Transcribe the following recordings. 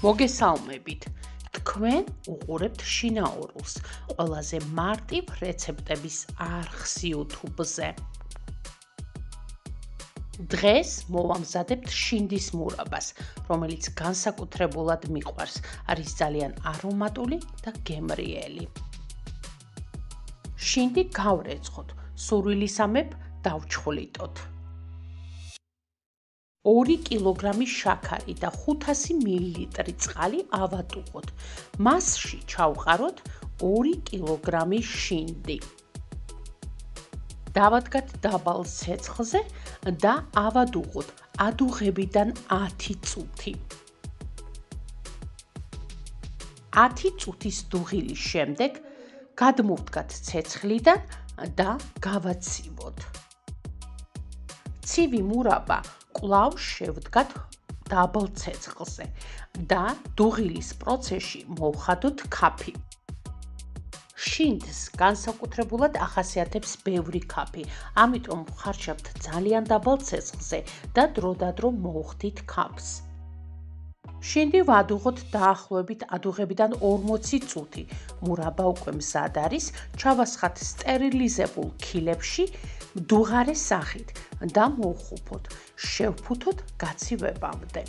მოგესალმებით. თქვენ უყურებთ შინაურულს, ყველაზე მარტივ რეცეპტების არხს YouTube-ზე. დღეს მოვამზადებთ შინდის მურაბას, რომელიც განსაკუთრებულად მიყვარს, არის ძალიან არომატული და გემრიელი. შინდი გავრეცხოთ, სურვილისამებრ დავჩხვლიტოთ. 2 კილოგრამი შაქარი და 500 მილილიტრი წყალი ავადუღოთ. მასში ჩავყაროთ 2 კილოგრამი შინდი. დავადგათ დაბალ ცეცხლზე და ავადუღოთ ადუღებიდან 10 წუთი. 10 წუთის დუღილის შემდეგ გადმოვდგათ ცეცხლიდან და გავაცივოთ. ცივი მურაბა კვლავ შევდგათ დაბალ ცეცხლზე და დუღილის პროცესში მოვხადოთ ქაფი. შინდს განსაკუთრებულად ახასიათებს ბევრი ქაფი, ამიტომ ვხარშავთ ძალიან დაბალ ცეცხლზე და დროდადრო მოვხდით ქაფს. შინდი ვადუღოთ დაახლოებით ადუღებიდან 40 წუთი. მურაბა უკვე მზად არის, ჩავასხათ სტერილიზებულ ქილებში მდუღარე სახით და მოვხუფოთ, შევფუთოთ გაცივებამდე.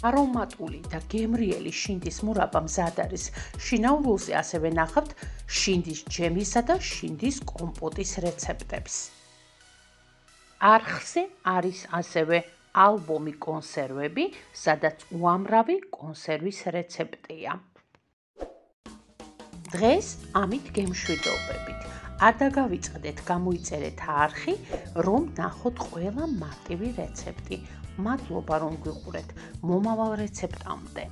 არომატული და გემრიელი შინდის მურაბა მზად არის. შინაურულზე ასევე ნახავთ შინდის ჯემისა და შინდის კომპოტის რეცეპტებს. არხზე არის ასევე ალბომი კონსერვები, სადაც უამრავი კონსერვის რეცეპტია. დღეს ამით გემშვიდობებით. არ დაგავიწყდეთ, გამოიწერეთ არხი, რომ ნახოთ ყველა მარტივი რეცეპტი. მადლობა, რომ გვიყურეთ. მომავალ რეცეპტამდე.